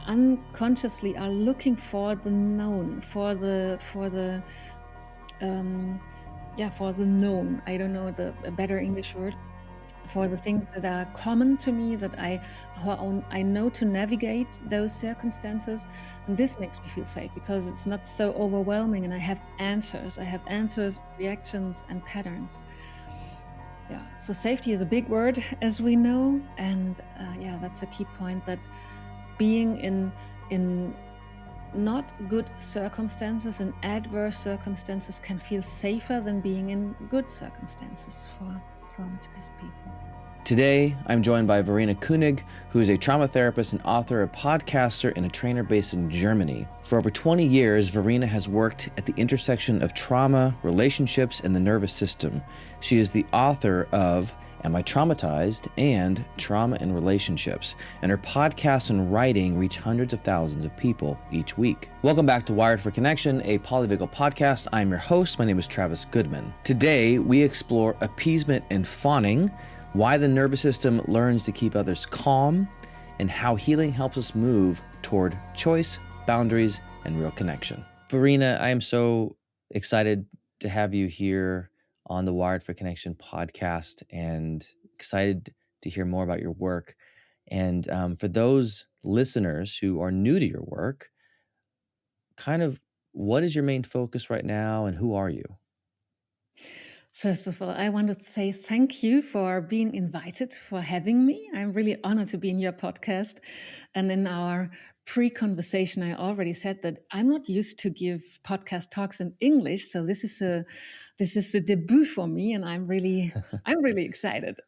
unconsciously are looking for the known, for the known. I don't know a better English word, for the things that are common to me, that I know to navigate those circumstances. And this makes me feel safe because it's not so overwhelming, and I have answers, reactions, and patterns. Yeah, so safety is a big word, as we know, and that's a key point, that being in not good circumstances and adverse circumstances can feel safer than being in good circumstances for traumatized people. Today, I'm joined by Verena Koenig, who is a trauma therapist and author, a podcaster, and a trainer based in Germany. For over 20 years, Verena has worked at the intersection of trauma, relationships, and the nervous system. She is the author of Am I Traumatized? And Trauma and Relationships, and her podcasts and writing reach hundreds of thousands of people each week. Welcome back to Wired for Connection, a Polyvagal podcast. I'm your host. My name is Travis Goodman. Today, we explore appeasement and fawning, why the nervous system learns to keep others calm, and how healing helps us move toward choice, boundaries, and real connection. Verena, I am so excited to have you here on the Wired for Connection podcast, and excited to hear more about your work. And for those listeners who are new to your work, kind of what is your main focus right now, and who are you? First of all, I want to say thank you for being invited, for having me. I'm really honored to be in your podcast. And in our pre-conversation, I already said that I'm not used to give podcast talks in English, so this is a debut for me, and I'm really excited.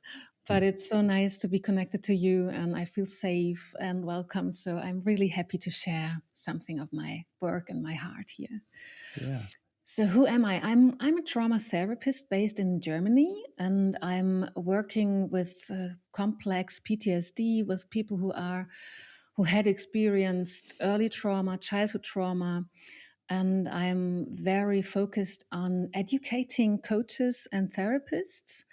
But it's so nice to be connected to you, and I feel safe and welcome. So I'm really happy to share something of my work and my heart here. Yeah. So who am I? I'm a trauma therapist based in Germany, and I'm working with complex PTSD, with people who had experienced early trauma, childhood trauma, and I'm very focused on educating coaches and therapists.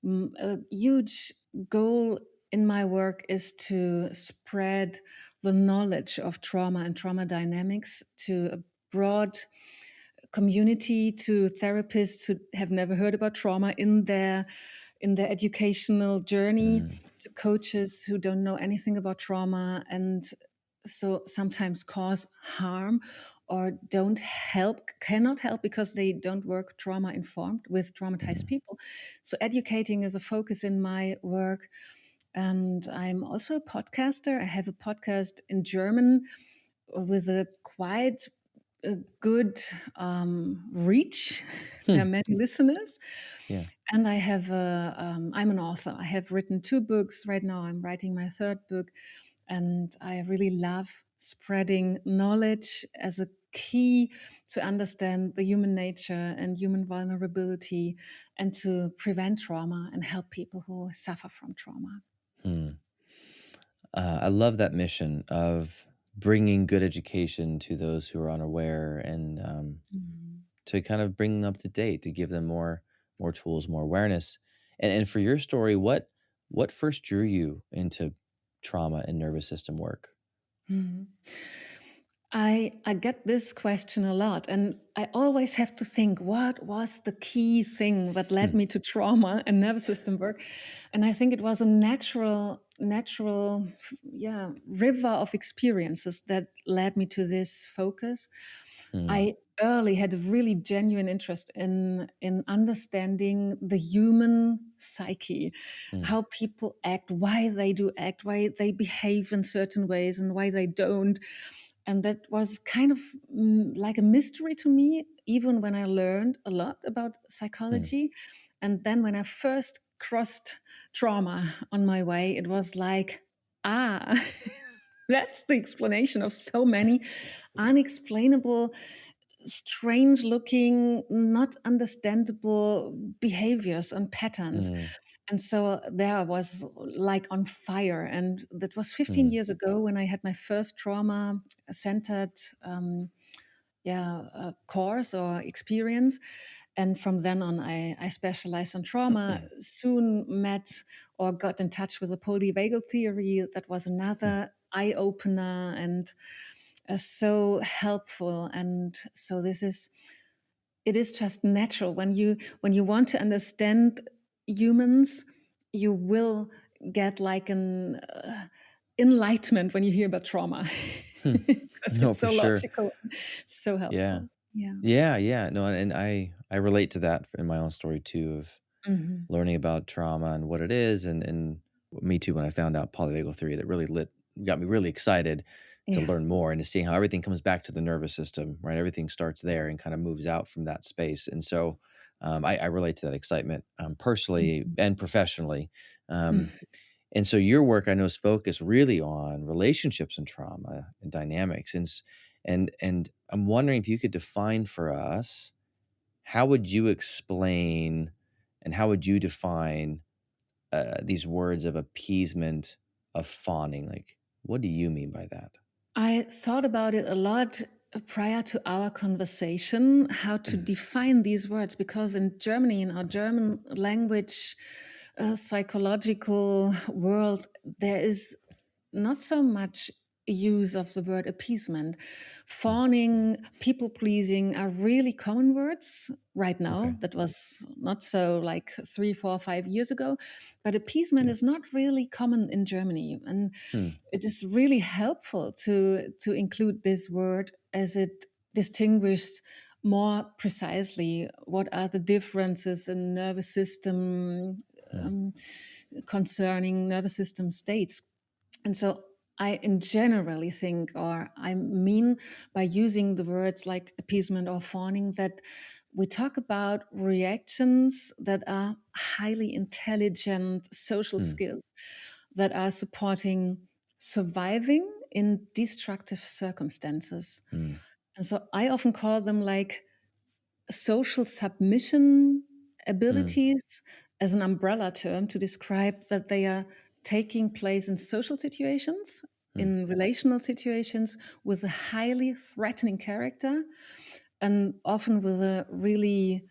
A huge goal in my work is to spread the knowledge of trauma and trauma dynamics to a broad community, to therapists who have never heard about trauma in their educational journey, to coaches who don't know anything about trauma and so sometimes cause harm or cannot help because they don't work trauma informed with traumatized people. So educating is a focus in my work. And I'm also a podcaster. I have a podcast in German with a quite a good reach. There are many listeners. Yeah. And I'm an author. I have written 2 books. Right now I'm writing my 3rd book. And I really love spreading knowledge as a key to understand the human nature and human vulnerability, and to prevent trauma and help people who suffer from trauma. I love that mission of bringing good education to those who are unaware, and to kind of bring them up to date, to give them more tools, more awareness. And for your story, what first drew you into trauma and nervous system work? Mhm. I get this question a lot, and I always have to think, what was the key thing that led me to trauma and nervous system work? And I think it was a natural, river of experiences that led me to this focus. I early had a really genuine interest in understanding the human psyche, how people act, why they do act, why they behave in certain ways, and why they don't. And that was kind of like a mystery to me, even when I learned a lot about psychology. And then when I first crossed trauma on my way, it was like, that's the explanation of so many unexplainable, strange looking, not understandable behaviors and patterns. And so there I was like on fire. And that was 15 years ago when I had my first trauma centered course or experience. And from then on, I specialized on trauma, soon met or got in touch with the Polyvagal Theory. That was another eye opener and so helpful. And so it is just natural when you want to understand humans, you will get like an enlightenment when you hear about trauma because No, it's for so sure. logical, so Yeah. helpful. Yeah. Yeah. No, and I relate to that in my own story too, of Hmm. learning about trauma and what it is, and me too. When I found out polyvagal theory, that really got me really excited to Yeah. learn more and to see how everything comes back to the nervous system, right? Everything starts there and kind of moves out from that space. And so I relate to that excitement, personally Mhm. and professionally. Um, Mhm. and so your work, I know, is focused really on relationships and trauma and dynamics. And I'm wondering if you could define for us, how would you explain and how would you define these words of appeasement, of fawning? Like, what do you mean by that? I thought about it a lot prior to our conversation, how to define these words, because in Germany, in our German language, psychological world, there is not so much use of the word appeasement. Mm, Fawning, people pleasing are really common words right okay. now. That was not so like 3, 4, 5 years ago. But appeasement Yeah. is not really common in Germany. And Hmm. it is really helpful to include this word, as it distinguishes more precisely what are the differences in nervous system, Hmm. um, concerning nervous system states. And so I in generally think, or I mean by using the words like appeasement or fawning, that we talk about reactions that are highly intelligent social Hmm. skills that are supporting surviving in destructive circumstances. Hmm. And so I often call them like social submission Hmm. abilities as an umbrella term to describe that they are taking place in social situations, Hmm. in relational situations with a highly threatening character, and often with a really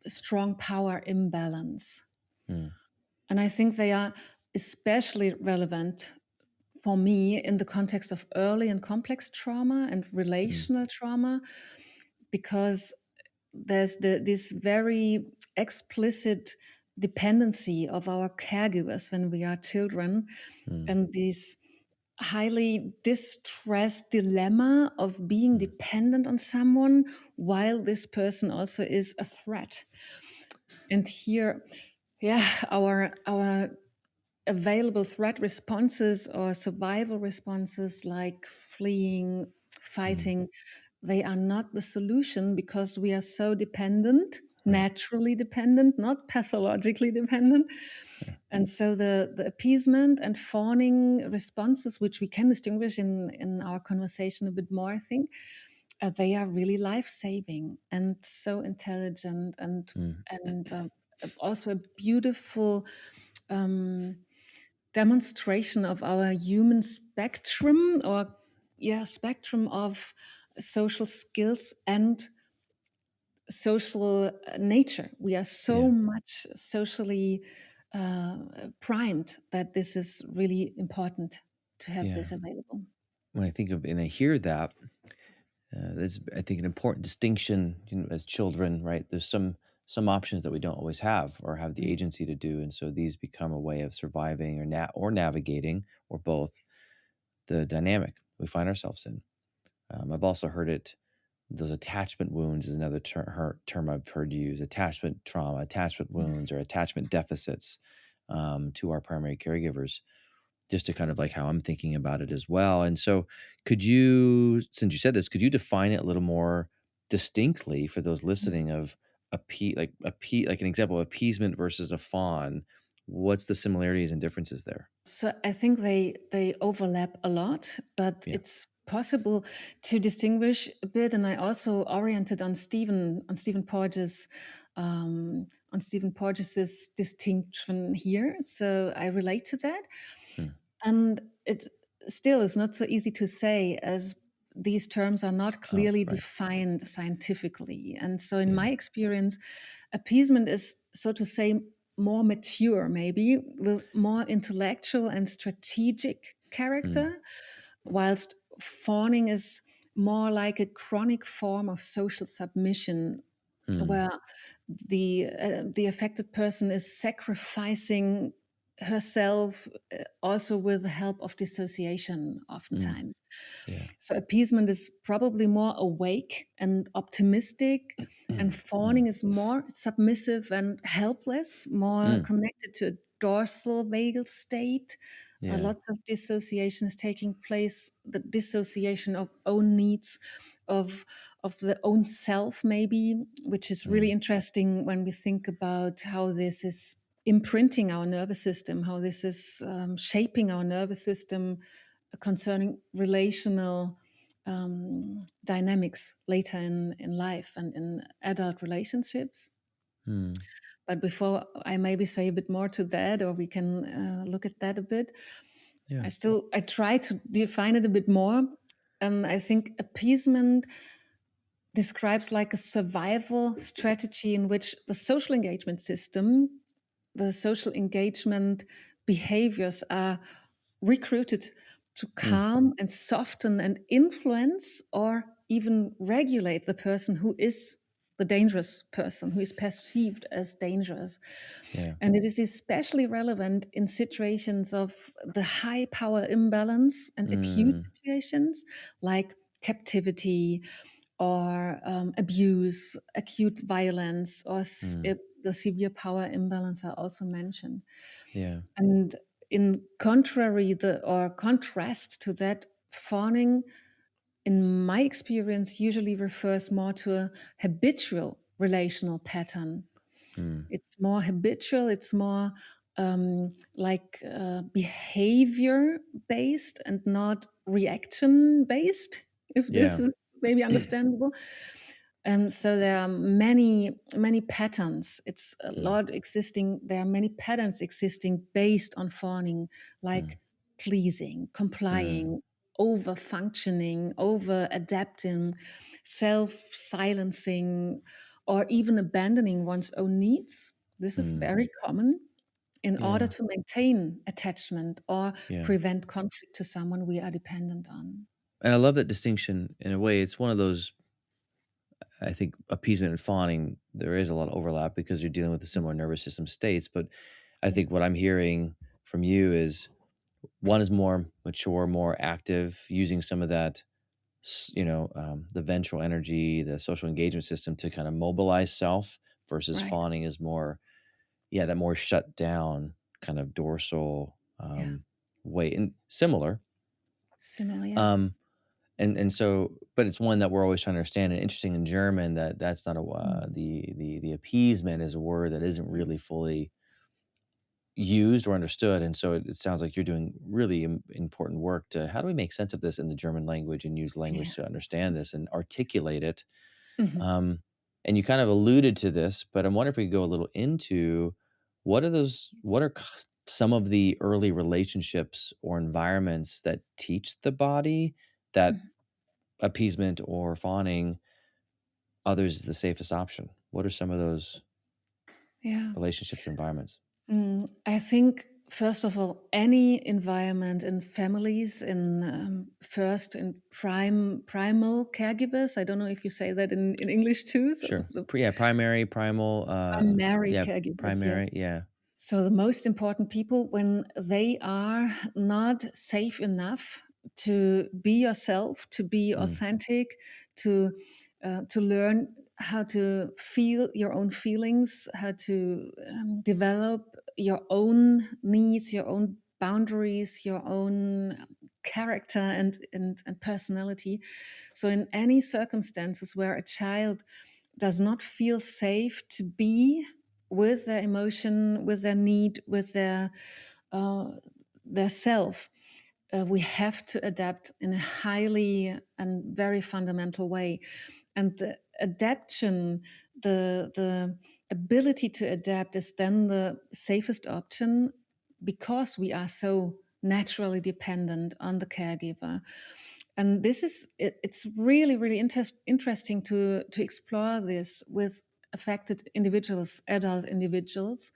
strong power imbalance. Hmm. And I think they are especially relevant for me in the context of early and complex trauma and Hmm. relational trauma, because there's this very explicit dependency of our caregivers when we are children, Hmm. and this highly distressed dilemma of being Hmm. dependent on someone while this person also is a threat. And here, yeah, our available threat responses or survival responses like fleeing, Hmm. fighting, they are not the solution because we are so dependent, Right. naturally dependent, not pathologically dependent. Yeah. And so the appeasement and fawning responses, which we can distinguish in our conversation a bit more, I think, they are really life saving and so intelligent, Hmm. and also a beautiful um, demonstration of our human spectrum, or yeah, spectrum of social skills and social nature. We are so Yeah. much socially primed that this is really important to have Yeah. this available. When I think of and I hear that, there's, I think, an important distinction, as children, right? There's some options that we don't always have or have the Mm. agency to do, and so these become a way of surviving or navigating, or both, the dynamic we find ourselves in. I've also heard it. Those attachment wounds is another term I've heard used. Attachment trauma, attachment wounds, or attachment deficits, to our primary caregivers, just to kind of like how I'm thinking about it as well. And so, could you, since you said this, could you define it a little more distinctly for those listening, of like an example of appeasement versus a fawn? What's the similarities and differences there? So I think they overlap a lot, but Yeah. it's possible to distinguish a bit. And I also oriented on Stephen Porges, on Stephen Porges's distinction here. So I relate to that, Hmm. and it still is not so easy to say, as these terms are not Oh, clearly right. defined scientifically. And so, in Yeah. my experience, appeasement is, so to say, more mature, maybe with more intellectual and strategic character, whilst fawning is more like a chronic form of social submission, where the affected person is sacrificing herself, also with the help of dissociation oftentimes. Yeah. So appeasement is probably more awake and optimistic, and fawning is more submissive and helpless, more connected to a dorsal vagal state. Yeah. Lots of dissociation is taking place, the dissociation of own needs, of the own self, maybe, which is really interesting when we think about how this is imprinting our nervous system, how this is shaping our nervous system concerning relational dynamics later in life and in adult relationships. But before I maybe say a bit more to that, or we can look at that a bit, Yeah. I try to define it a bit more. And I think appeasement describes like a survival strategy in which the social engagement system, the social engagement behaviors are recruited to calm and soften and influence or even regulate the person who is the dangerous person, who is perceived as dangerous. Yeah. And it is especially relevant in situations of the high power imbalance and acute situations like captivity or abuse, acute violence, or the severe power imbalance are also mentioned. Yeah. And in contrast to that, fawning, in my experience, usually refers more to a habitual relational pattern. It's more habitual. It's more like behavior based and not reaction based, if this Yeah. is maybe understandable. And so there are many patterns. It's a lot existing. There are many patterns existing based on fawning, like pleasing, complying, over functioning, over adapting, self silencing, or even abandoning one's own needs. This is very common in order Yeah. to maintain attachment or Yeah. prevent conflict to someone we are dependent on. And I love that distinction. In a way, it's one of those, I think appeasement and fawning, there is a lot of overlap because you're dealing with the similar nervous system states. But I Yeah. think what I'm hearing from you is one is more mature, more active, using some of that, the ventral energy, the social engagement system to kind of mobilize self, versus Right. fawning is more, yeah, that more shut down kind of dorsal Yeah. way, and similar. Similar. Yeah. Um, and so, but it's one that we're always trying to understand. And interesting in German that that's not a the appeasement is a word that isn't really fully used or understood. And so it sounds like you're doing really important work to, how do we make sense of this in the German language and use Yeah. language to understand this and articulate it. Mhm. Um, and you kind of alluded to this, but I'm wondering if we could go a little into what are some of the early relationships or environments that teach the body that Mhm. appeasement or fawning others is the safest option? What are some of those Yeah. relationships or environments? I think, first of all, any environment in families, in first in primal caregivers. I don't know if you say that in English too. So Sure. the Yeah, primary, primal, primary yeah, caregivers, yes. primary, yeah. So the most important people, when they are not safe enough to be yourself, to be Mm, authentic, to learn how to feel your own feelings, how to develop your own needs, your own boundaries, your own character and personality. So in any circumstances where a child does not feel safe to be with their emotion, with their need, with uh, their self, we have to adapt in a highly and very fundamental way. And the adaptation, the ability to adapt is then the safest option because we are so naturally dependent on the caregiver. And this is it's really really interesting to explore this with affected individuals, adult individuals,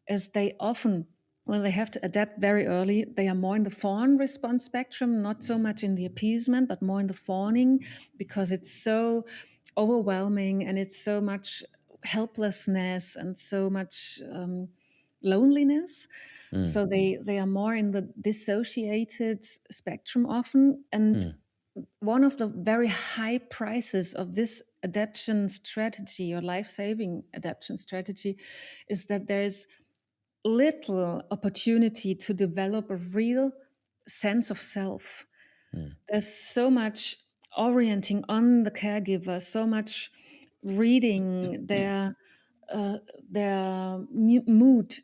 as they often Well, they have to adapt very early. They are more in the fawn response spectrum, not so much in the appeasement, but more in the fawning, because it's so overwhelming and it's so much helplessness and so much loneliness. Mm, So they are more in the dissociated spectrum often. And mm, one of the very high prices of this adaptation strategy or life-saving adaptation strategy is that there is little opportunity to develop a real sense of self. mm, There's so much orienting on the caregiver, so much reading uh, their mood,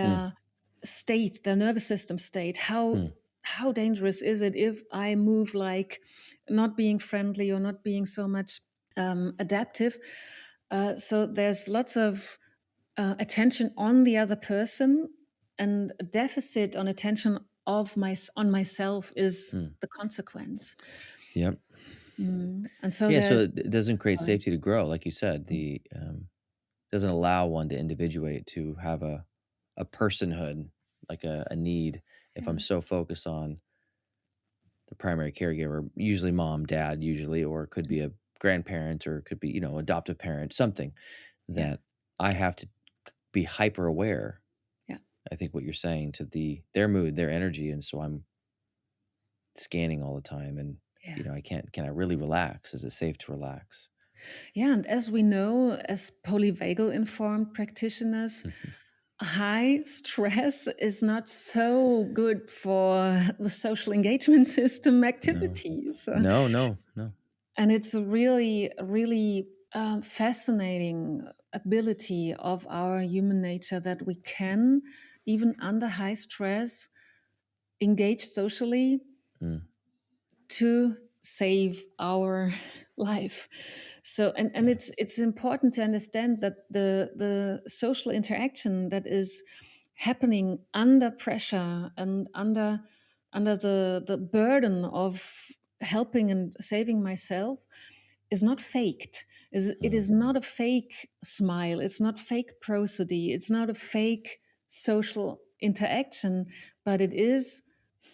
mm, their state, their nervous system state. mm, How dangerous is it if I move like not being friendly or not being so much adaptive? So there's lots of attention on the other person, and a deficit on attention on myself is mm. the consequence. Yep. And so Yeah. So there's it doesn't create sorry. safety to grow, like you said. The doesn't allow one to individuate, to have a personhood, like a need. If I'm Yeah, so focused on the primary caregiver, usually mom, dad, usually, or it could be a grandparent, or it could be, adoptive parent, something yeah, that I have to be hyper aware. yeah, I think what you're saying to their mood, their energy, and so I'm scanning all the time, and yeah. I can't. Can I really relax? Is it safe to relax? Yeah, and as we know, as polyvagal informed practitioners, Mhm. high stress is not so good for the social engagement system No, activities. no, no, no. And it's a really fascinating ability of our human nature that we can, even under high stress, engage socially Mm, to save our life. So and yeah. it's important to understand that the social interaction that is happening under pressure and under the burden of helping and saving myself is not faked. It Mm, is not a fake smile. It's not fake prosody. It's not a fake social interaction, but it is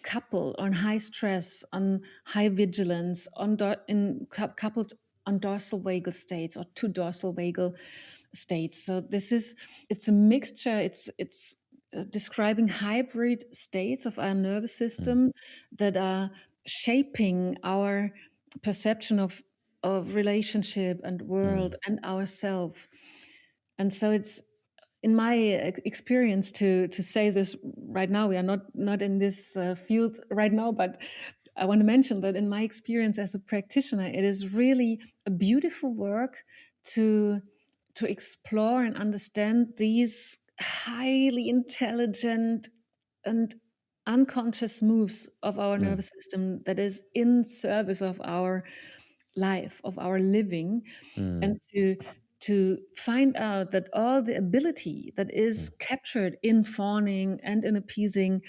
coupled on high stress, on high vigilance, coupled on dorsal vagal states or two dorsal vagal states. So it's a mixture. It's describing hybrid states of our nervous mm, system that are shaping our perception of relationship and world mm, and ourself. And so it's in my experience to say this right now. We are not in this field right now, but I want to mention that in my experience as a practitioner, it is really a beautiful work to to explore and understand these highly intelligent and unconscious moves of our mm, nervous system that is in service of our life, of our living, mm, and to find out that all the ability that is mm. captured in fawning and in appeasing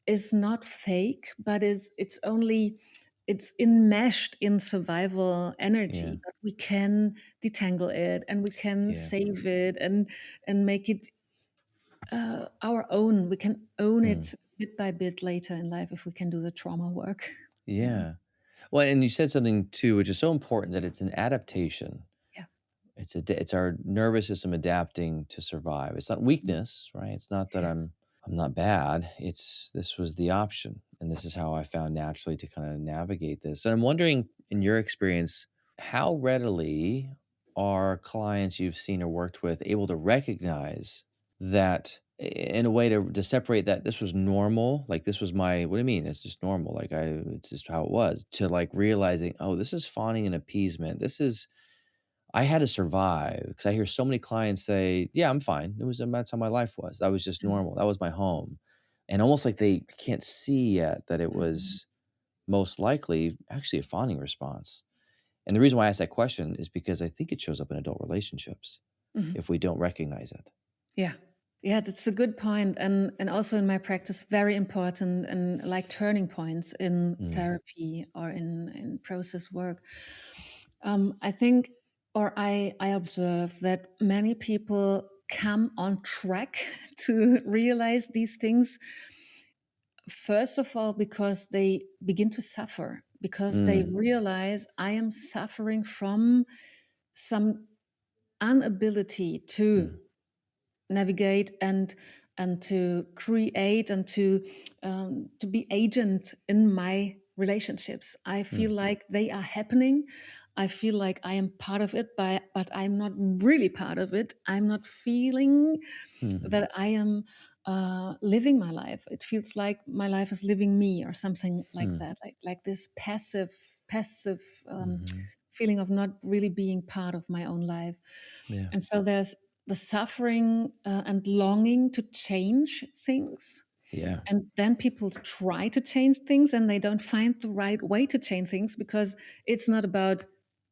is not fake, but it's enmeshed in survival Yeah, energy. That we can detangle it and we can yeah. save it and make it our own. We can own Mm, it bit by bit later in life if we can do the trauma work. Yeah, yeah. Well, and you said something too, which is so important, that it's an adaptation. yeah, It's our nervous system adapting to survive. It's not weakness, right? It's not that yeah. I'm not bad. It's this was the option, and this is how I found naturally to kind of navigate this. And I'm wondering, in your experience, how readily are clients you've seen or worked with able to recognize that, in a way to separate that this was normal, like this was my, what do you mean? It's just normal. Like it's just how it was, to like realizing, oh, this is fawning and appeasement. This is, I had to survive, because I hear so many clients say, "Yeah, I'm fine. That's how my life was. That was just normal. That was my home." And almost like they can't see yet that it Mhm. was most likely actually a fawning response. And the reason why I ask that question is because I think it shows up in adult relationships Mhm. if we don't recognize it. Yeah. Yeah, that's a good point, and also in my practice, very important and like turning points in Mm, therapy or in process work. I think, or I observe that many people come on track to realize these things. First of all, because they begin to suffer, because they Mm, realize I am suffering from some inability to mm, navigate and to create and to be agent in my relationships. I feel mm, like they are happening. I feel like I am part of it, but I'm not really part of it. I'm not feeling mm, that I am living my life. It feels like my life is living me or something like mm, that, like this passive mhm. feeling of not really being part of my own life. Yeah. And so there's the suffering and longing to change things. Yeah. And then people try to change things and they don't find the right way to change things because it's not about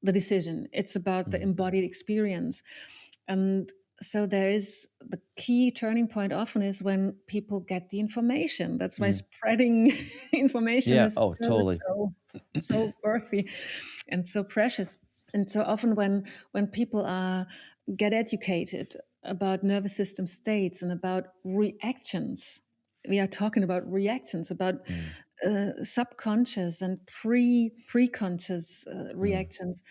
the decision, it's about the Mm, embodied experience. And so there is the key turning point often is when people get the information. That's why mm. spreading information Yeah. is Oh, totally. so worthy and so precious. And so often when people are get educated about nervous system states and about reactions, we are talking about reactions, about Mm, subconscious and preconscious mm, reactions.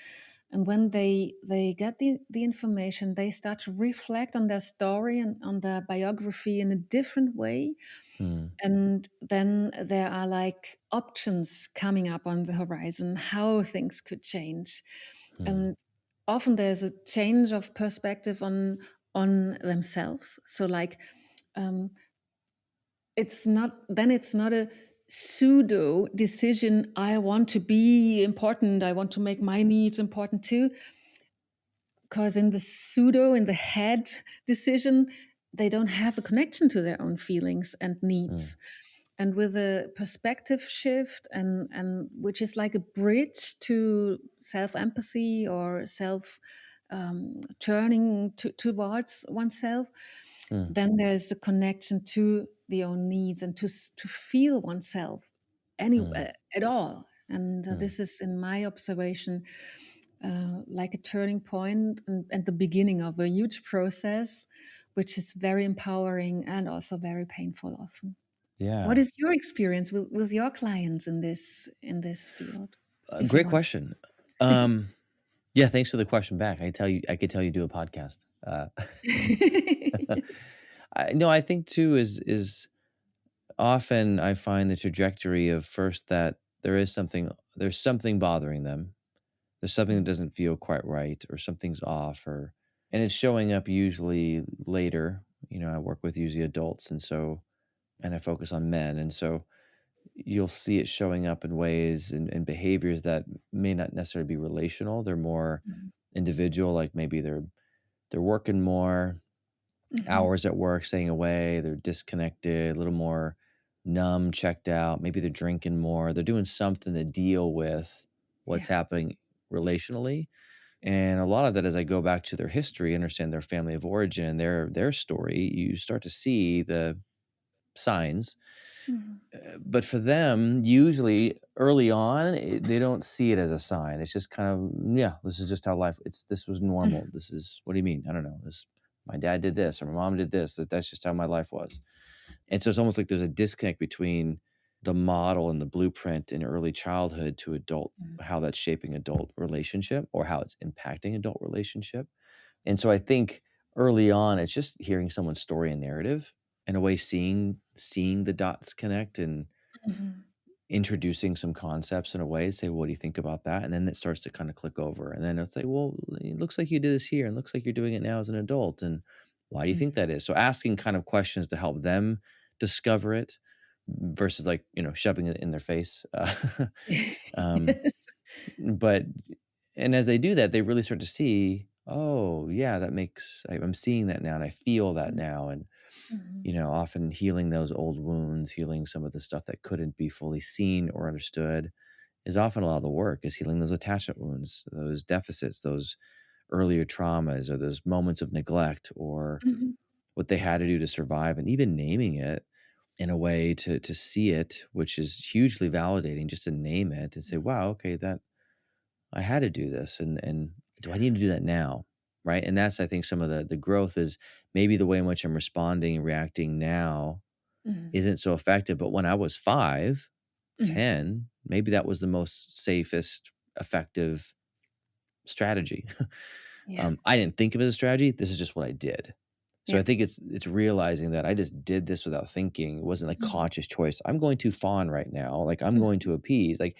And when they get the information, they start to reflect on their story and on their biography in a different way. mm, And then there are like options coming up on the horizon, how things could change. mm, And often there's a change of perspective on themselves. So like um, it's not a pseudo decision. I want to be important. I want to make my needs important too. Because in the pseudo, in the head decision, they don't have a connection to their own feelings and mm, needs. And with a perspective shift and which is like a bridge to self empathy or self turning towards oneself, mm, then there's a connection to the own needs and to feel oneself mm, at all. And mm. this is, in my observation, like a turning point and the beginning of a huge process, which is very empowering and also very painful often. What Yeah. is your experience with your clients in this field, if you Great want? question. Um, yeah. Thanks for the question back. I could tell you do a podcast. No, I think too is often I find the trajectory of first that there's something bothering them. There's something that doesn't feel quite right or something's off and it's showing up usually later. I work with usually adults and I focus on men. And so you'll see it showing up in ways and behaviors that may not necessarily be relational. They're more individual, like maybe they're working more Mhm. hours at work, staying away, they're disconnected, a little more numb, checked out, maybe they're drinking more, they're doing something to deal with what's Yeah. happening relationally. And a lot of that, as I go back to their history, understand their family of origin and their story, you start to see the signs. Mhm. But for them, usually early on, they don't see it as a sign. It's just kind of, yeah, this is just how life. This was normal. Mhm. This is what do you mean? I don't know. This my dad did this or my mom did this. That's just how my life was. And so it's almost like there's a disconnect between the model and the blueprint in early childhood to adult, how that's shaping adult relationship or how it's impacting adult relationship. And so I think early on, it's just hearing someone's story and narrative, in a way, seeing the dots connect and Mhm. introducing some concepts in a way, say, "What do you think about that?" And then it starts to kind of click over, and then it's like, "Well, it looks like you did this here, and looks like you're doing it now as an adult, and why do you think Mhm. that is?" So asking kind of questions to help them discover it versus like shoving it in their face. Um, Yes. but and as they do that, they really start to see, "Oh, yeah, I'm seeing that now, and I feel that now." And, Mhm. often healing those old wounds, healing some of the stuff that couldn't be fully seen or understood is often a lot of the work, is healing those attachment wounds, those deficits, those earlier traumas, or those moments of neglect, or Mhm. what they had to do to survive, and even naming it in a way to see it, which is hugely validating just to name it and say, "Wow, okay, that I had to do this, and do I need to do that now?" right? And that's, I think, some of the growth is maybe the way in which I'm responding and reacting now Mhm. isn't so effective. But when I was 5, Mhm. 10, maybe that was the most safest, effective strategy. Yeah. I didn't think of it as a strategy. This is just what I did. So I Yeah. think it's realizing that I just did this without thinking. It wasn't a Mhm. conscious choice. I'm going to fawn right now. Like I'm going Mhm. to appease. Like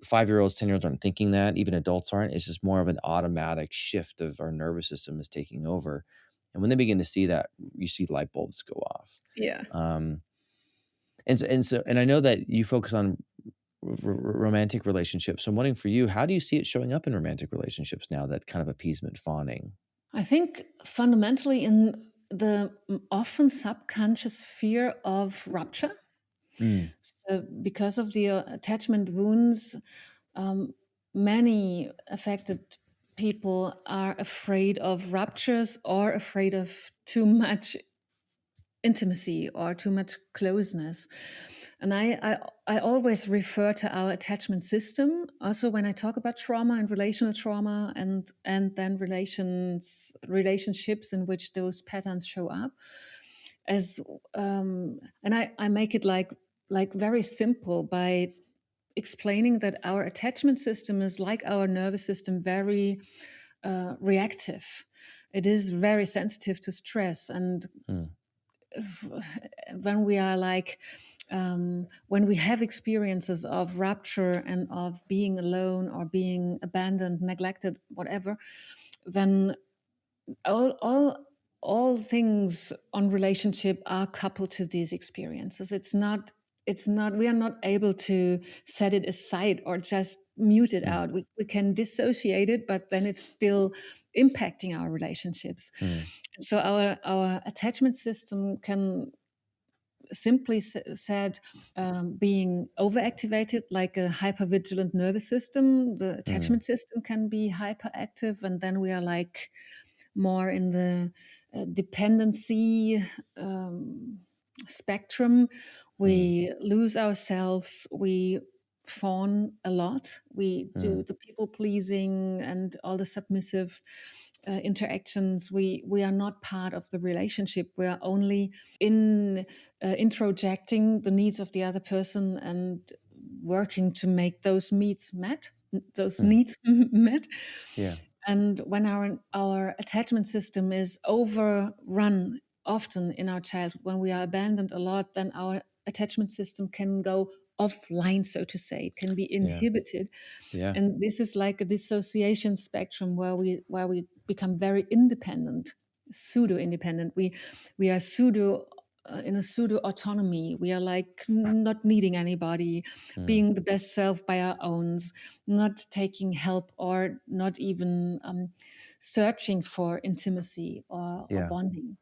5-year-olds, 10-year-olds aren't thinking that. Even adults aren't. It's just more of an automatic shift of our nervous system is taking over. And when they begin to see that, you see light bulbs go off. Yeah. Um, and I know that you focus on romantic relationships. So I'm wondering for you, how do you see it showing up in romantic relationships now? That kind of appeasement, fawning. I think fundamentally in the often subconscious fear of rupture. Mm, So, because of the attachment wounds, um, many affected people are afraid of ruptures or afraid of too much intimacy or too much closeness. And I always refer to our attachment system. Also, when I talk about trauma and relational trauma, and then relationships in which those patterns show up, as and I make it like very simple by explaining that our attachment system is like our nervous system, very reactive. It is very sensitive to stress, and mm, when we are like when we have experiences of rupture and of being alone or being abandoned, neglected, whatever, then all all things on relationship are coupled to these experiences. It's not we are not able to set it aside or just mute it mm, out. We can dissociate it, but then it's still impacting our relationships. mm, So our attachment system can simply said, being overactivated, like a hypervigilant nervous system. The mm, attachment system can be hyperactive, and then we are like more in the dependency um, spectrum. mm, We lose ourselves. We fawn a lot. We do mm, the people pleasing and all the submissive interactions. We are not part of the relationship. We are only in introjecting the needs of the other person and working to make those those mm. needs met. Yeah. And when our attachment system is overrun, often in our childhood, when we are abandoned a lot, then our attachment system can go offline, so to say. It can be Yeah. inhibited, Yeah. and this is like a dissociation spectrum where we become very independent, pseudo independent. We are pseudo in a pseudo autonomy. We are like not needing anybody, Mm. being the best self by our own, not taking help or not even searching for intimacy or Yeah. bonding.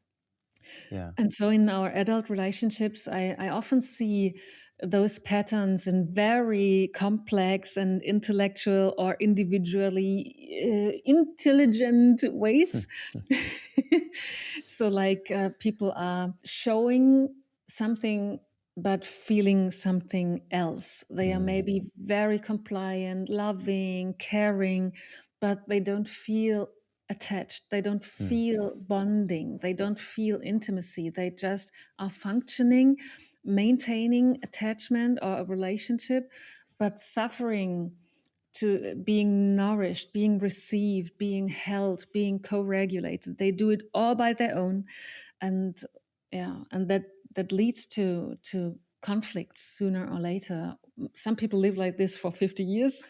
Yeah. And so in our adult relationships, I often see those patterns in very complex and intellectual or individually intelligent Hmm, ways. hmm, So, like people are showing something but feeling something else. They are mm, maybe very compliant, loving, caring, but they don't feel attached. They don't mm, feel bonding. They don't feel intimacy. They just are functioning, maintaining attachment or a relationship, but suffering to being nourished, being received, being held, being co-regulated. They do it all by their own, and yeah, and that leads to conflicts sooner or later. Some people live like this for 50 years.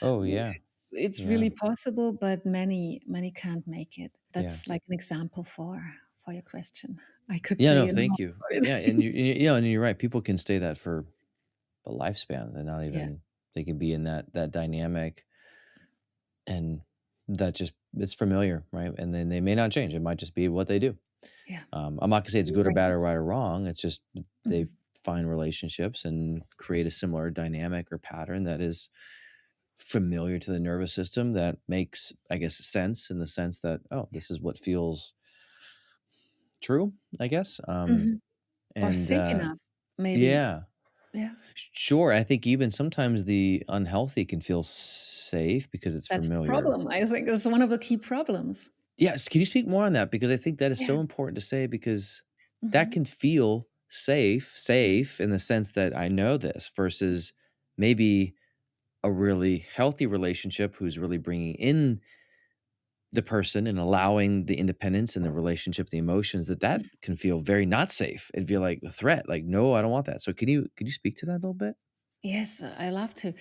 Oh, yeah. It's Yeah. really possible, but many can't make it. Yeah. That's like an example for your question. I could Yeah, no, say a lot thank you. about Yeah, it. and and you're right, people can stay that for a lifespan. They're not Yeah, even they can be in that dynamic, and that just it's familiar, right? And then they may not change. It might just be what they do. yeah. I'm not gonna say it's good or Right. bad or right or wrong. It's just they Mhm. find relationships and create a similar dynamic or pattern that is familiar to the nervous system that makes, I guess, sense in the sense that, oh, this is what feels true, I guess. Mhm. Or And safe enough, maybe. yeah, Yeah, Sure, I think even sometimes the unhealthy can feel safe because it's that's the familiar. problem. I think that's one of the key problems. Yes, can you speak more on that? Because I think that is Yeah. so important to say because that Mhm. can feel safe in the sense that I know this versus maybe a really healthy relationship who's really bringing in the person and allowing the independence and the relationship, the emotions that can feel very not safe and feel like a threat. Like, no, I don't want that. So can you speak to that a little bit? Yes, I love to.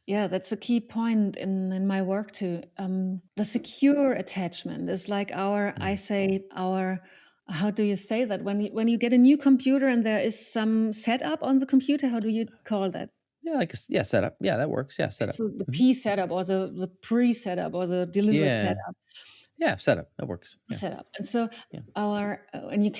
Yeah, that's a key point in my work too. The secure attachment is like I Mm. say, how do you say that? When you get a new computer and there is some setup on the computer, how do you call that? Yeah, like yeah, setup. Yeah, that works. Yeah, It's setup. the Mhm. P setup or the pre setup or the delivered Yeah, setup. yeah, setup. That works. Yeah, Setup. And so yeah. and you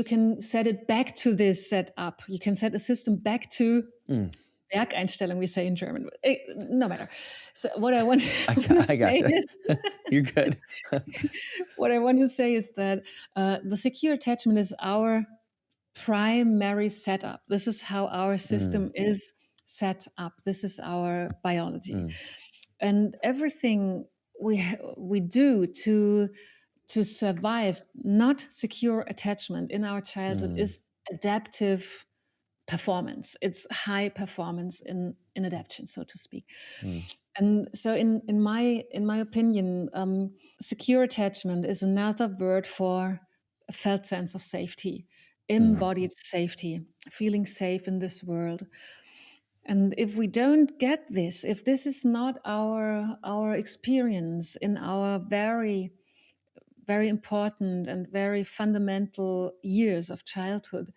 can set it back to this setup. You can set a system back to Mm. Werkeinstellung, we say in German. No matter. So what I want, I want to got, I say gotcha. is, You're good. what I want to say is that the secure attachment is our primary setup. This is how our Mm, system is set up. This is our biology, mm, and everything we do to survive not secure attachment in our childhood mm, is adaptive performance. It's high performance in adaptation, so to speak. mm, And so, in my opinion, secure attachment is another word for a felt sense of safety, mm, embodied safety, feeling safe in this world. And if we don't get this, if this is not our experience in our very important and very fundamental years of childhood,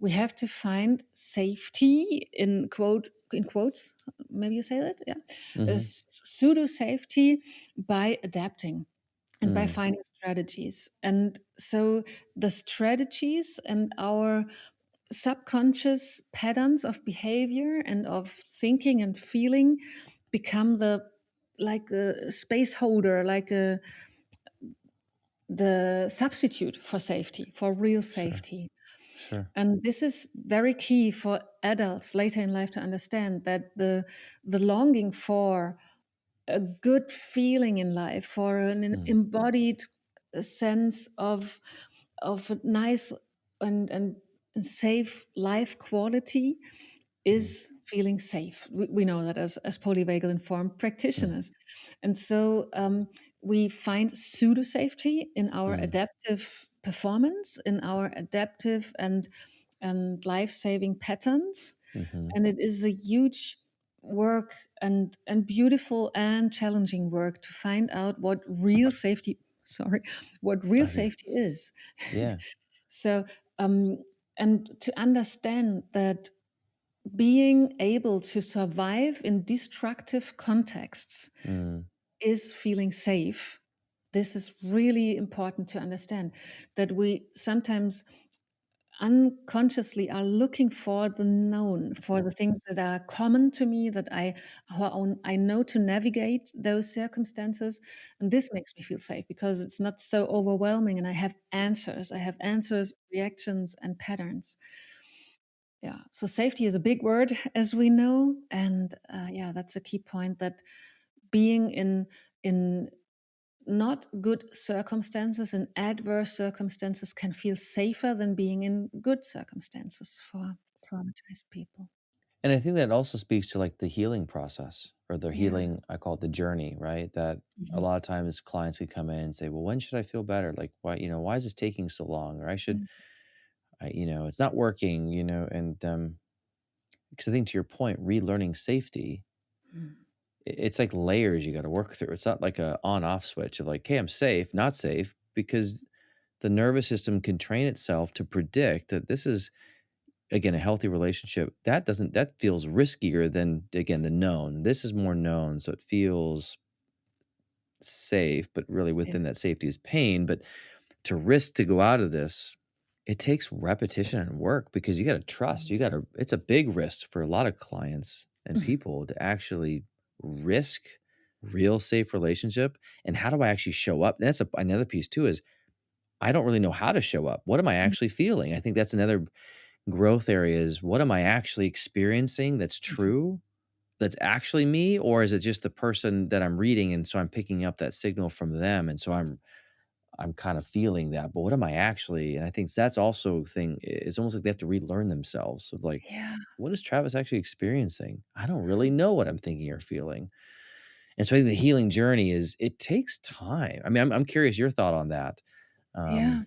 we have to find safety in quotes. Maybe you say that, yeah. mhm, Pseudo safety by adapting and by mm, finding strategies. And so the strategies and our subconscious patterns of behavior and of thinking and feeling become the like a space holder, like a the substitute for safety, for real sure, safety. sure. And this is very key for adults later in life to understand that the longing for a good feeling in life, for an Mm, embodied sense of a nice and safe life quality mhm, is feeling safe. We know that as polyvagal informed mm, practitioners. And so we find pseudo safety in our mm, adaptive performance, in our adaptive and life saving patterns. mhm, And it is a huge work and beautiful and challenging work to find out what real safety, sorry, what real oh, you're safety is. yeah, So, um, and to understand that being able to survive in destructive contexts mm, is feeling safe. This is really important to understand that we sometimes unconsciously are looking for the known, for the things that are common to me, that I know to navigate those circumstances, and this makes me feel safe because it's not so overwhelming, and I have answers. I have answers, reactions, and patterns. Yeah. So safety is a big word, as we know, and yeah, that's a key point. That being in not good circumstances, in adverse circumstances, can feel safer than being in good circumstances for traumatized people. and I think that also speaks to, like, the healing process or the Yeah. healing I call it the journey, right? That a Mhm. lot of times clients could come in and say, "Well, when should I feel better? Like, why is this taking so long? Or Mhm. it's not working," and, because I think to your point, relearning safety Mhm. it's like layers you gotta work through. It's not like a on-off switch of like, "Hey, I'm safe, not safe," because the nervous system can train itself to predict that this is, again, a healthy relationship. That feels riskier than, again, the known. This is more known, so it feels safe, but really Yeah. within that safety is pain, but to risk to go out of this, it takes repetition and work because you gotta trust. Mhm. It's a big risk for a lot of clients and Mhm. people to actually risk real safe relationship. And how do I actually show up? That's another piece too is I don't really know how to show up. What am I actually feeling? I think that's another growth areas, what am I actually experiencing that's true? That's actually me? Or is it just the person that I'm reading, and so I'm picking up that signal from them, and so I'm kind of feeling that, but what am I actually? And I think that's also a thing. It's almost like they have to relearn themselves of like, Yeah. what is Travis actually experiencing? I don't really know what I'm thinking or feeling. And so I think the healing journey is it takes time. I mean, I'm curious your thought on that. Yeah. Um,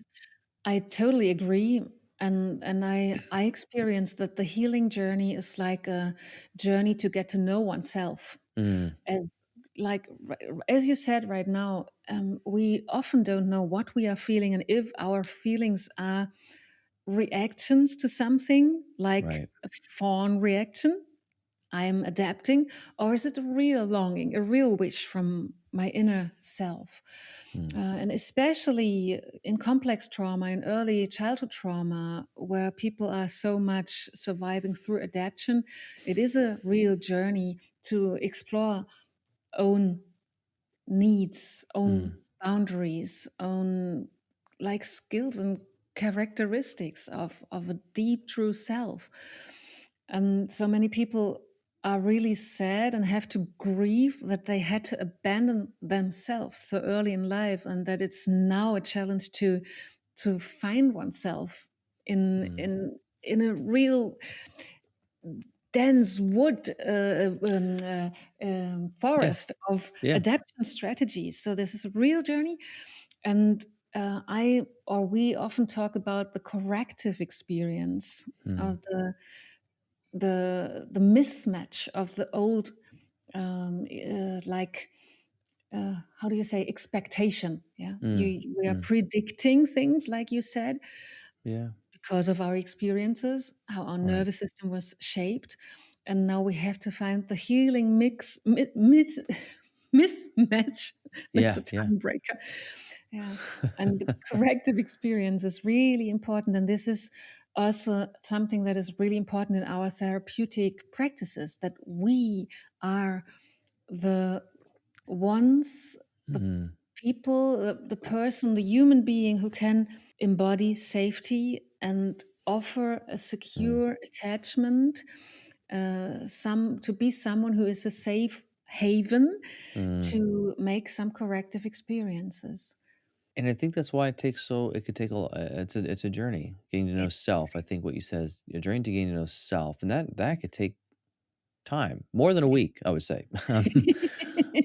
I totally agree. And I experienced that the healing journey is like a journey to get to know oneself. mm, As like as you said right now, we often don't know what we are feeling and if our feelings are reactions to something, like right. a fawn reaction. I'm adapting, or is it a real longing, a real wish from my inner self? Mm, And especially in complex trauma, in early childhood trauma, where people are so much surviving through adaptation, it is a real journey to explore own needs, own mm, boundaries, own like skills and characteristics of a deep true self. And so many people are really sad and have to grieve that they had to abandon themselves so early in life, and that it's now a challenge to find oneself in mm. in in a real dense wood Yeah. forest of Yeah. adaptation strategies. So this is a real journey, and I or we often talk about the corrective experience Mm, of the mismatch of the old like how do you say expectation? Yeah, mm, we are mm. predicting things like you said Yeah. because of our experiences, how our Right. nervous system was shaped. And now we have to find the healing mismatch. That's Yeah. a Yeah. tongue breaker. Yeah. And the corrective experience is really important. And this is also something that is really important in our therapeutic practices, that we are the ones, the Mm, people, the person, the human being who can embody safety and offer a mm, secure attachment, some to be someone who is a safe haven mm. to make some corrective experiences. And I think that's why it could take it's a journey, getting to know It self. I think what you said is a journey to getting to know self, and that could take time, more than a week, I would say.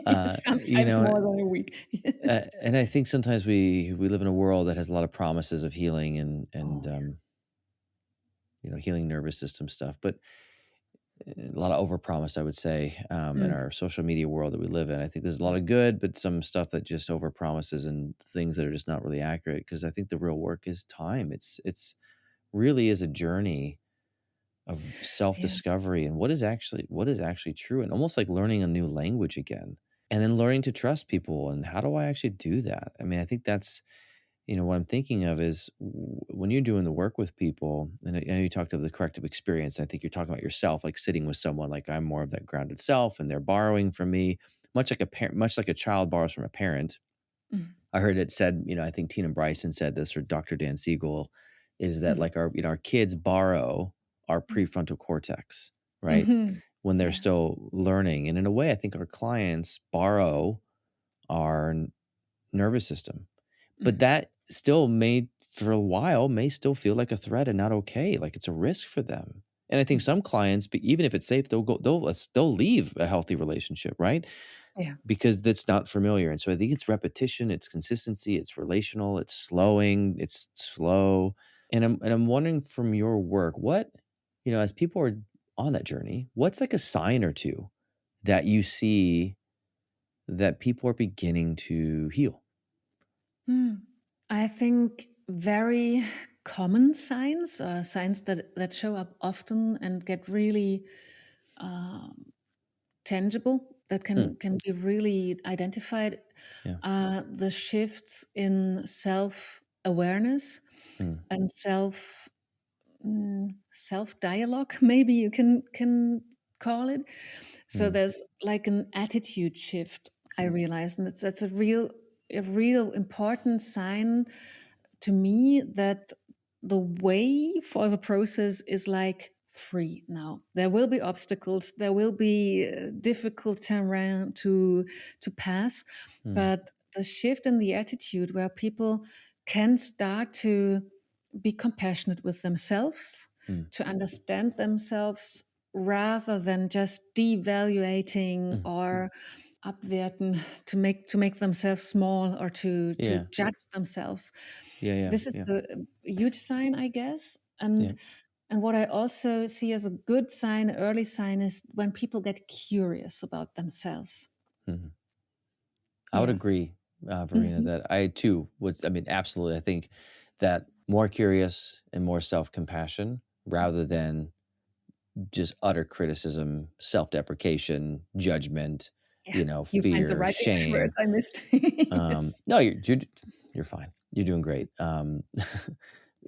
You sometimes know, more than a week. and I think sometimes we live in a world that has a lot of promises of healing and Oh yeah. healing nervous system stuff, but a lot of overpromise, I would say, in Mm, our social media world that we live in. I think there's a lot of good, but some stuff that just overpromises and things that are just not really accurate. Because I think the real work is time. It's really is a journey of yeah. self-discovery and what is actually true, and almost like learning a new language again, and then learning to trust people. And how do I actually do that? I mean, I think that's what I'm thinking of is when you're doing the work with people, and I know you talked of the corrective experience. I think you're talking about yourself, like sitting with someone, like I'm more of that grounded self, and they're borrowing from me, much like a child borrows from a parent. Mm, I heard it said, I think Tina Bryson said this, or Dr. Dan Siegel, is that mm, like our kids borrow our mm. prefrontal cortex, right? Mhm. When they're Yeah. still learning. And in a way, I think our clients borrow our nervous system, but Mm, that still may, for a while, may still feel like a threat and not okay, like it's a risk for them. And I think mm. some clients, but even if it's safe, they'll leave a healthy relationship, right? Yeah. Because that's not familiar. And so I think it's repetition, it's consistency, it's relational, it's slowing, it's slow. And I'm wondering from your work, what, as people are on that journey, what's like a sign or two that you see that people are beginning to heal? Hmm. I think very common signs, signs that show up often and get really um, tangible, that Hmm. can be really identified, Yeah. are the shifts in self awareness Hmm. and self dialogue. Maybe you can call it. So Hmm. there's like an attitude shift. I realize, and that's a real important sign to me that the way for the process is like free now. There will be obstacles, there will be difficult terrain to pass, Mm, but the shift in the attitude where people can start to be compassionate with themselves, mm, to understand themselves rather than just devaluating mm. or abwerten, to make themselves small or to Yeah, judge themselves. yeah, yeah, This is yeah, a huge sign, I guess. yeah. And what I also see as a good sign, early sign, is when people get curious about themselves. Mhm. I would Yeah. agree, Verena, Hmm. that I too would. I mean, absolutely. I think that more curious and more self compassion rather than just utter criticism, self deprecation, judgment, Yeah. You find the fear, right English shame. words I missed. Yes. No, you're fine. You're doing great.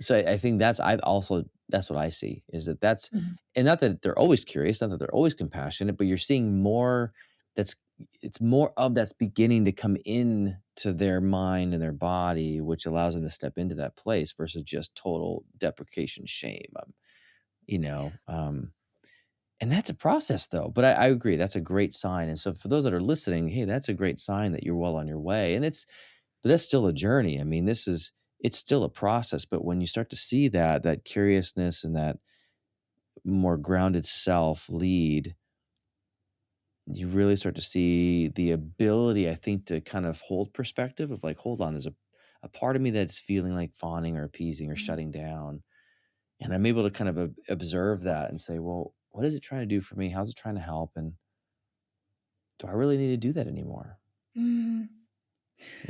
So I think that's what I see is that's Mhm. and not that they're always curious, not that they're always compassionate, but you're seeing more that's it's more of that's beginning to come in to their mind and their body, which allows them to step into that place versus just total deprecation, shame. You know, and that's a process though. But I agree, that's a great sign. And so for those that are listening, hey, that's a great sign that you're well on your way. And but that's still a journey. I mean, it's still a process, but when you start to see that curiousness and that more grounded self lead, you really start to see the ability, I think, to kind of hold perspective of like, hold on, there's a part of me that's feeling like fawning or appeasing or shutting down. And I'm able to kind of observe that and say, well, what is it trying to do for me? How's it trying to help? And do I really need to do that anymore? Mm.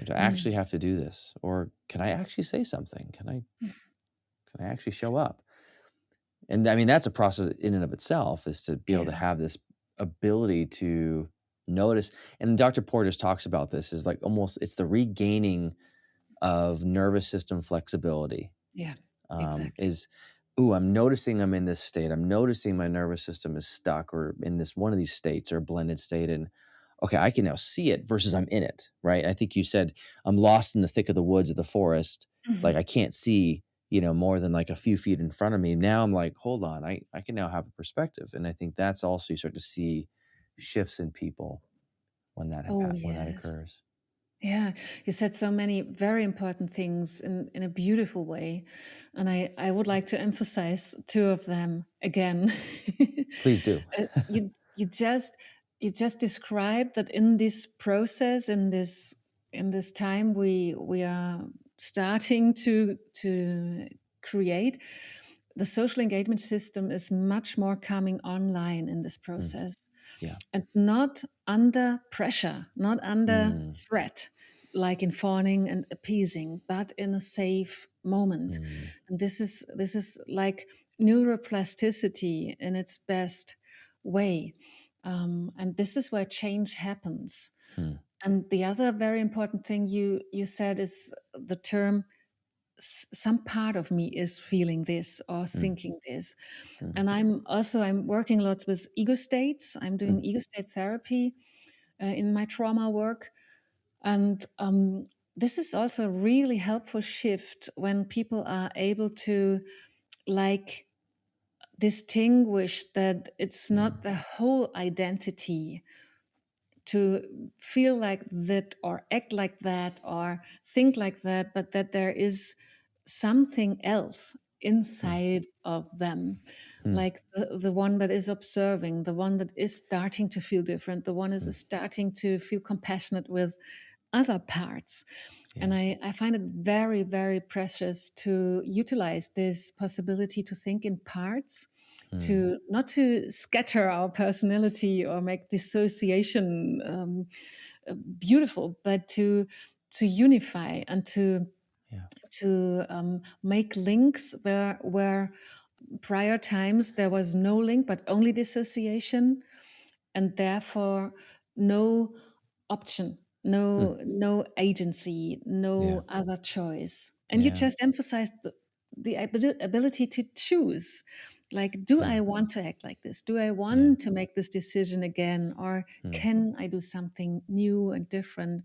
Do I Mm. actually have to do this? Or can I actually say something? Can I actually show up? And I mean, that's a process in and of itself is to be able to Yeah. have this ability to notice. And Dr. Porges talks about this is like almost it's the regaining of nervous system flexibility. Yeah. Exactly. Is ooh, I'm noticing I'm in this state. I'm noticing my nervous system is stuck or in this one of these states or blended state. And okay, I can now see it versus I'm in it, right? I think you said I'm lost in the thick of the woods of the forest. Like I Mhm. can't see, more than like a few feet in front of me. Now I'm like, hold on, I can now have a perspective. And I think that's also you start to see shifts in people Oh, when that yes. occurs. Yeah, you said so many very important things in a beautiful way. And I would like to emphasize two of them again. Please do. You just described that in this process, in this time we are starting to create, the social engagement system is much more coming online in this Mm, process yeah. and not under pressure, not under Mm, threat, like in fawning and appeasing, but in a safe moment. mm, And this is like neuroplasticity in its best way. And this is where change happens. mm, And the other very important thing you said is the term some part of me is feeling this or mm, thinking this. mm, And I'm working lots with ego states. I'm doing mm, ego state therapy in my trauma work. And this is also a really helpful shift when people are able to like distinguish that it's mm, not the whole identity to feel like that or act like that or think like that, but that there is something else mm, inside of them, mm, like the one that is observing, the one that is starting to feel different, the one is mm. starting to feel compassionate with other parts. And Yeah. I find it very, very precious to utilize this possibility to think in parts, Mm, to not to scatter our personality or make dissociation beautiful, but to unify and yeah. to make links where prior times there was no link but only dissociation, and therefore no option, Mm, no agency, yeah. no other choice. And you Yeah. just emphasized the ability to choose. Like, do I Mm, want to act like this? Do I yeah. want to make this decision again? Or Mm, can I do something new and different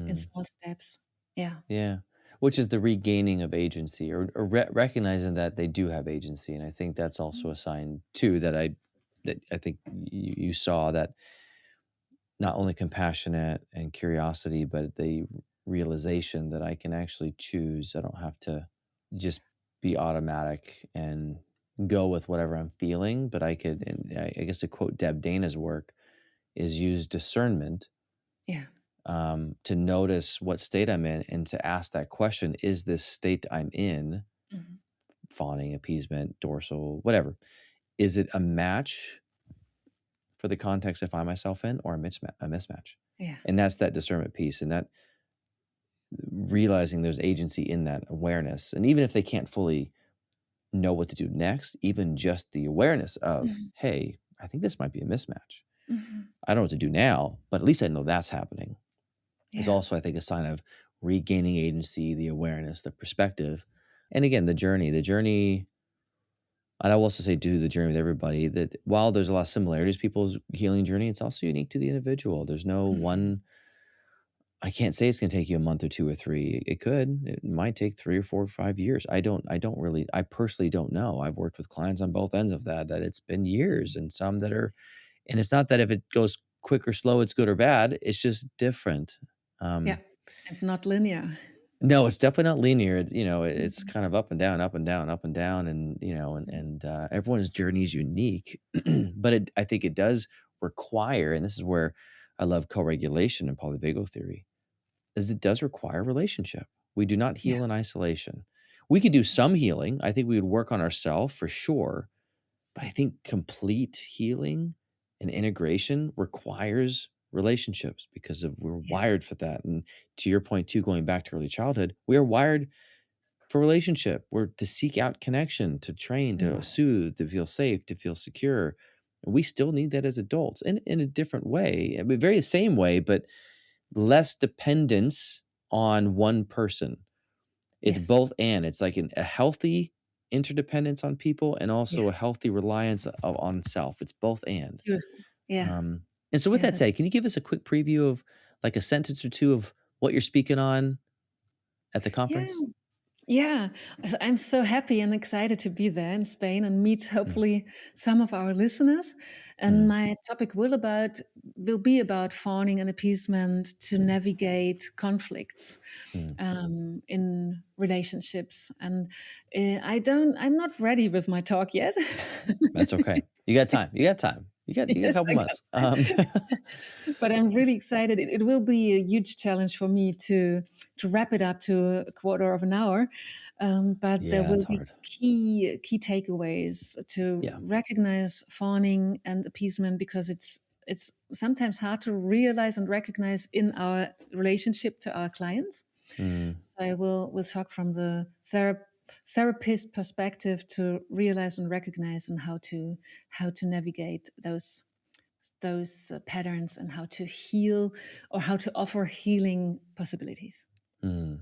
in mm. small steps? Yeah. Yeah. which is the regaining of agency, or recognizing that they do have agency. And I think that's also a sign too that I think you saw, that not only compassionate and curiosity, but the realization that I can actually choose. I don't have to just be automatic and go with whatever I'm feeling, but I could, and I guess to quote Deb Dana's work, is use discernment Yeah. to notice what state I'm in and to ask that question: is this state I'm in, Mhm. fawning, appeasement, dorsal, whatever, is it a match for the context I find myself in, or a mismatch? Yeah. And that's that discernment piece, and that realizing there's agency in that awareness. And even if they can't fully know what to do next, even just the awareness of, Mhm. hey, I think this might be a mismatch. Mhm. I don't know what to do now, but at least I know that's happening, is Yeah. also, I think, a sign of regaining agency, the awareness, the perspective. And again, the journey, and I will also say, do the journey with everybody, that while there's a lot of similarities, people's healing journey, it's also unique to the individual. There's no Mhm. one. I can't say it's gonna take you a month or 2 or 3. It could. It might take 3 or 4 or 5 years. I don't really, I personally don't know. I've worked with clients on both ends of that it's been years, and some that are, and it's not that if it goes quick or slow, it's good or bad. It's just different. Yeah. And not linear. No, it's definitely not linear. It's Mhm. kind of up and down, up and down, up and down, and, Mhm. everyone's journey is unique. But I think it does require, and this is where I love co-regulation and polyvagal theory, is it does require relationship. We do not Yeah. heal in isolation. We could do some healing. I think we would work on ourselves for sure, but I think complete healing and integration requires relationships, because of we're Yes. wired for that. And to your point too, going back to early childhood, we are wired for relationship. We're to seek out connection, to train, to Mm. soothe, to feel safe, to feel secure. And we still need that as adults, in a different way. I mean, very same way, but less dependence on one person. It's Yes. both and. It's like a healthy interdependence on people, and Yeah. also a healthy reliance on self. It's both and. Beautiful. Yeah. And so with Yeah. that That's said, can you give us a quick preview of, like, a sentence or two of what you're speaking on at the yeah. conference? Yeah, I'm so happy and excited to be there in Spain and meet Mm, hopefully some of our listeners. And mm, my topic will be about fawning and appeasement to mm, navigate conflicts mm. in relationships. And I'm not ready with my talk yet. That's okay. You got time. You got time. You got a Yes, couple I months. got time. But I'm really excited. It will be a huge challenge for me to wrap it up to a quarter of an hour. But there Yeah, will it's be hard. key takeaways to Yeah. recognize fawning and appeasement, because it's sometimes hard to realize and recognize in our relationship to our clients. Mm, So we'll talk from the therapist perspective to realize and recognize, and how to navigate those patterns, and how to heal, or how to offer healing possibilities. mm.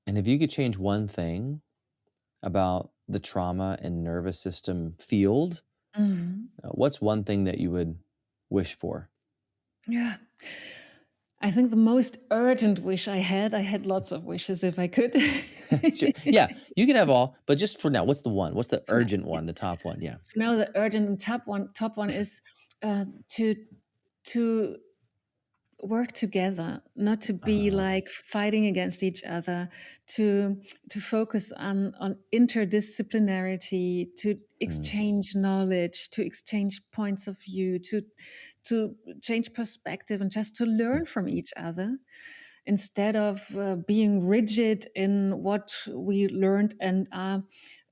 And if you could change one thing about the trauma and nervous system field, Mhm. what's one thing that you would wish for? Yeah. I think the most urgent wish I had lots of wishes if I could. Sure. Yeah, you can have all, but just for now, what's the one? What's the For now, urgent yeah. one, the top one? Yeah. For now, the urgent and top one is to to work together, not to be Uh, like fighting against each other, to focus on interdisciplinarity, to mm, exchange knowledge, to exchange points of view, to change perspective, and just to mm, learn from each other, instead of being rigid in what we learned and are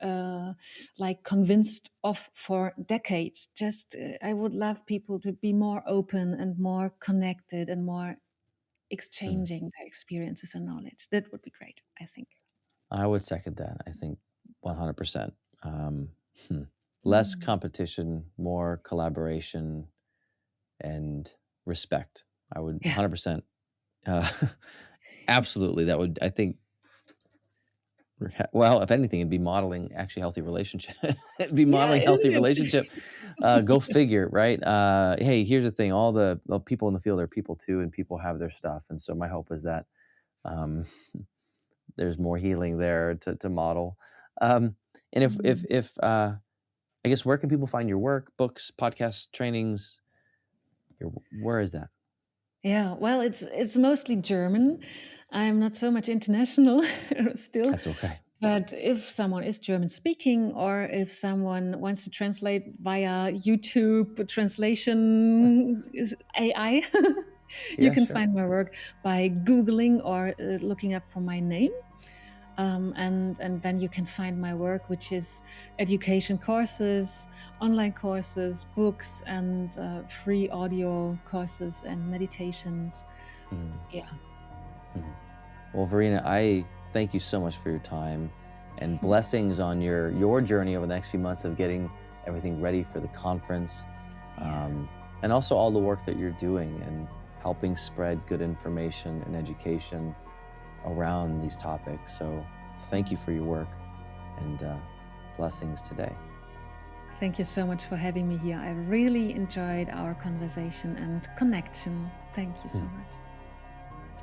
uh, like convinced of for decades. Just I would love people to be more open and more connected and more mm. exchanging their experiences and knowledge. That would be great, I think. I would second that. I think 100%. Um, hmm. Less Mm. competition, more collaboration and respect. I would Yeah. 100%. Uh, absolutely. That would, I think, well, if anything, it'd be modeling actually healthy relationship. It'd be Yeah, modeling healthy isn't relationship. it? Go figure, right? Hey, here's the thing: all the people in the field are people too, and people have their stuff. And so my hope is that, um, there's more healing there to model. And if I guess, where can people find your work, books, podcasts, trainings? Where is that? Yeah, well, it's mostly German. I'm not so much international still. That's okay. But if someone is German speaking, or if someone wants to translate via YouTube translation AI, you can find my work by Googling or looking up for my name. And then you can find my work, which is education courses, online courses, books, and free audio courses and meditations. Yeah. Well, Verena, I thank you so much for your time, and blessings on your journey over the next few months of getting everything ready for the conference, and also all the work that you're doing and helping spread good information and education around these topics. So thank you for your work, and blessings today. Thank you so much for having me here. I really enjoyed our conversation and connection. Thank you so much.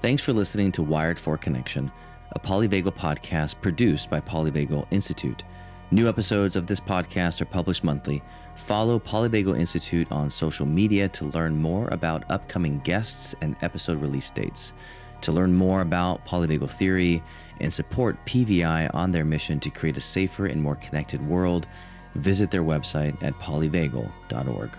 Thanks for listening to Wired for Connection, a Polyvagal podcast produced by Polyvagal Institute. New episodes of this podcast are published monthly. Follow Polyvagal Institute on social media to learn more about upcoming guests and episode release dates. To learn more about Polyvagal Theory and support PVI on their mission to create a safer and more connected world, visit their website at polyvagal.org.